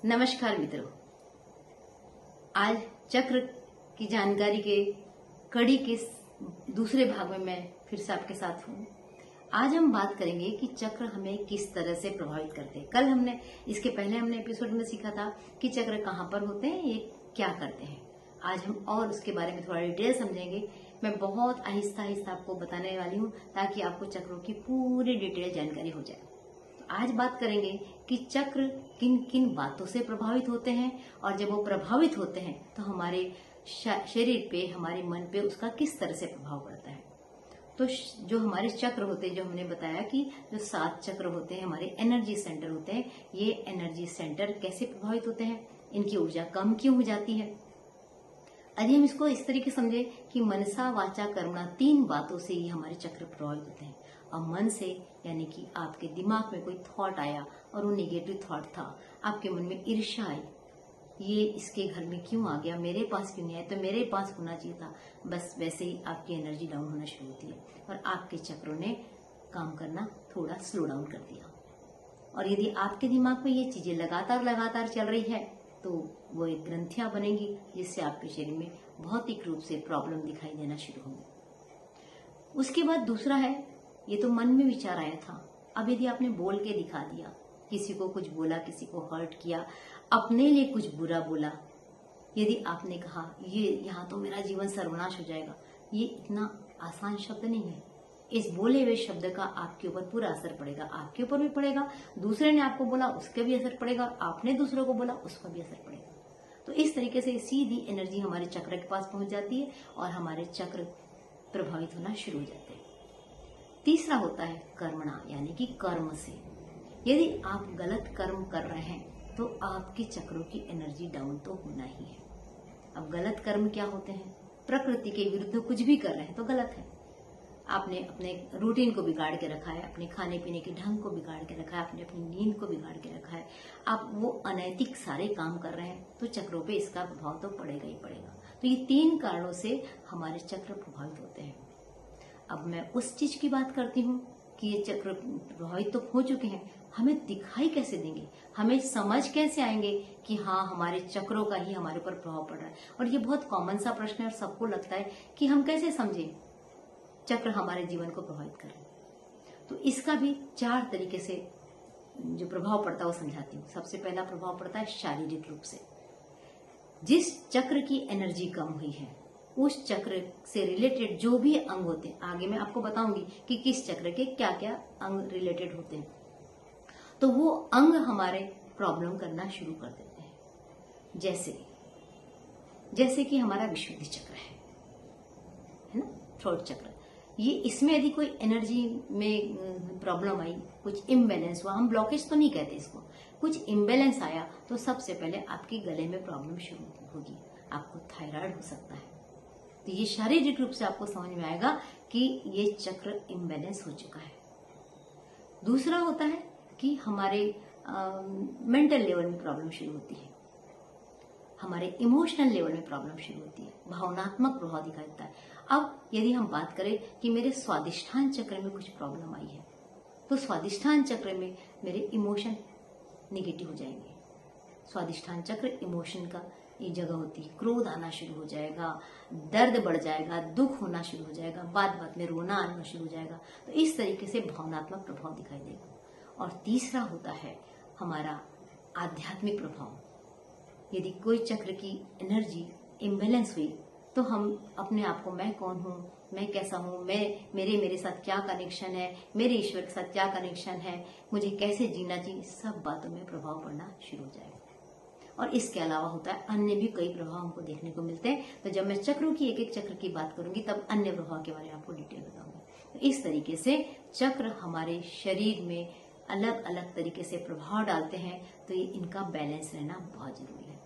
नमस्कार मित्रों, आज चक्र की जानकारी के कड़ी के दूसरे भाग में मैं फिर से आपके साथ हूँ। आज हम बात करेंगे कि चक्र हमें किस तरह से प्रभावित करते हैं। कल हमने इसके पहले एपिसोड में सीखा था कि चक्र कहाँ पर होते हैं, ये क्या करते हैं। आज हम और उसके बारे में थोड़ा डिटेल समझेंगे। मैं बहुत आहिस्ता आहिस्ता आपको बताने वाली हूँ ताकि आपको चक्रों की पूरी डिटेल जानकारी हो जाए। आज बात करेंगे कि चक्र किन किन बातों से प्रभावित होते हैं और जब वो प्रभावित होते हैं तो हमारे शरीर पे, हमारे मन पे उसका किस तरह से प्रभाव पड़ता है। तो जो हमारे चक्र होते हैं, जो हमने बताया कि जो 7 चक्र होते हैं, हमारे एनर्जी सेंटर होते हैं, ये एनर्जी सेंटर कैसे प्रभावित होते हैं, इनकी ऊर्जा कम क्यों हो जाती है। यदि हम इसको इस तरीके समझे कि मनसा वाचा कर्मणा 3 बातों से ही हमारे चक्र प्रभावित होते हैं। और मन से यानी कि आपके दिमाग में कोई थॉट आया और वो नेगेटिव थॉट था, आपके मन में ईर्ष्या आई, ये इसके घर में क्यों आ गया, मेरे पास क्यों नहीं आया, तो मेरे पास होना चाहिए था, बस वैसे ही आपकी एनर्जी डाउन होना शुरू होती है और आपके चक्रों ने काम करना थोड़ा स्लो डाउन कर दिया। और यदि आपके दिमाग में ये चीजें लगातार लगातार चल रही है तो वो एक ग्रंथियां बनेंगी जिससे आपके शरीर में भौतिक रूप से प्रॉब्लम दिखाई देना शुरू होंगी। उसके बाद दूसरा है, ये तो मन में विचार आया था, अब यदि आपने बोल के दिखा दिया, किसी को कुछ बोला, किसी को हर्ट किया, अपने लिए कुछ बुरा बोला, यदि आपने कहा ये यहाँ तो मेरा जीवन सर्वनाश हो जाएगा, ये इतना आसान शब्द नहीं है। इस बोले हुए शब्द का आपके ऊपर पूरा असर पड़ेगा, आपके ऊपर भी पड़ेगा, दूसरे ने आपको बोला उसका भी असर पड़ेगा और आपने दूसरों को बोला उसका भी असर पड़ेगा। तो इस तरीके से सीधी एनर्जी हमारे चक्र के पास पहुंच जाती है और हमारे चक्र प्रभावित होना शुरू हो जाते हैं। तीसरा होता है कर्मणा, यानी कि कर्म से। यदि आप गलत कर्म कर रहे हैं तो आपके चक्रों की एनर्जी डाउन तो होना ही है। अब गलत कर्म क्या होते हैं? प्रकृति के विरुद्ध कुछ भी कर रहे हैं तो गलत है। आपने अपने रूटीन को बिगाड़ के रखा है, अपने खाने पीने के ढंग को बिगाड़ के रखा है, आपने अपनी नींद को बिगाड़ के रखा है, आप वो अनैतिक सारे काम कर रहे हैं तो चक्रों पे इसका प्रभाव तो पड़ेगा ही पड़ेगा। तो ये 3 कारणों से हमारे चक्र प्रभावित होते हैं। अब मैं उस चीज की बात करती हूँ कि ये चक्र प्रभावित तो हो चुके हैं, हमें दिखाई कैसे देंगे, हमें समझ कैसे आएंगे कि हाँ हमारे चक्रों का ही हमारे ऊपर प्रभाव पड़ रहा है। और ये बहुत कॉमन सा प्रश्न है और सबको लगता है कि हम कैसे समझें चक्र हमारे जीवन को प्रभावित करें। तो इसका भी 4 तरीके से जो प्रभाव पड़ता है वो समझाती हूँ। सबसे पहला प्रभाव पड़ता है शारीरिक रूप से। जिस चक्र की एनर्जी कम हुई है उस चक्र से रिलेटेड जो भी अंग होते हैं, आगे मैं आपको बताऊंगी कि किस चक्र के क्या क्या अंग रिलेटेड होते हैं, तो वो अंग हमारे प्रॉब्लम करना शुरू कर देते हैं। जैसे कि हमारा विशुद्धि चक्र है ना, थ्रोट चक्र, ये इसमें यदि कोई एनर्जी में प्रॉब्लम आई, कुछ इम्बैलेंस हुआ, हम ब्लॉकेज तो नहीं कहते इसको, कुछ इम्बैलेंस आया तो सबसे पहले आपके गले में प्रॉब्लम शुरू होगी, आपको थायराइड हो सकता है। तो ये शारीरिक रूप से आपको समझ में आएगा कि ये चक्र इम्बैलेंस हो चुका है। दूसरा होता है कि हमारे मेंटल लेवल में प्रॉब्लम शुरू होती है, हमारे इमोशनल लेवल में प्रॉब्लम शुरू होती है, भावनात्मक प्रभाव दिखाई देता है। अब यदि हम बात करें कि मेरे स्वादिष्ठान चक्र में कुछ प्रॉब्लम आई है तो स्वादिष्ठान चक्र में मेरे इमोशन निगेटिव हो जाएंगे। स्वादिष्ठान चक्र इमोशन का ये जगह होती है, क्रोध आना शुरू हो जाएगा, दर्द बढ़ जाएगा, दुख होना शुरू हो जाएगा, बात बात में रोना आना शुरू हो जाएगा। तो इस तरीके से भावनात्मक प्रभाव दिखाई देगा। और तीसरा होता है हमारा आध्यात्मिक प्रभाव। यदि कोई चक्र की एनर्जी इम्बैलेंस हुई तो हम अपने आप को, मैं कौन हूँ, मैं कैसा हूँ, मेरे साथ क्या कनेक्शन है, मेरे ईश्वर के साथ क्या कनेक्शन है, मुझे कैसे जीना चाहिए, सब बातों में प्रभाव पड़ना शुरू हो जाएगा। और इसके अलावा होता है अन्य भी कई प्रभाव हमको देखने को मिलते हैं। तो जब मैं चक्रों की एक एक चक्र की बात करूंगी तब अन्य प्रभाव के बारे में आपको डिटेल बताऊंगी। तो इस तरीके से चक्र हमारे शरीर में अलग अलग तरीके से प्रभाव डालते हैं, तो ये इनका बैलेंस रहना बहुत जरूरी है।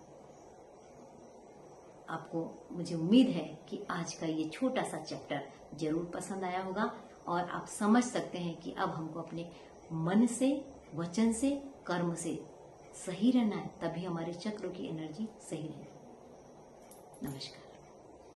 आपको, मुझे उम्मीद है कि आज का ये छोटा सा चैप्टर जरूर पसंद आया होगा और आप समझ सकते हैं कि अब हमको अपने मन से, वचन से, कर्म से सही रहना है, तभी हमारे चक्रों की एनर्जी सही रहेगी। नमस्कार।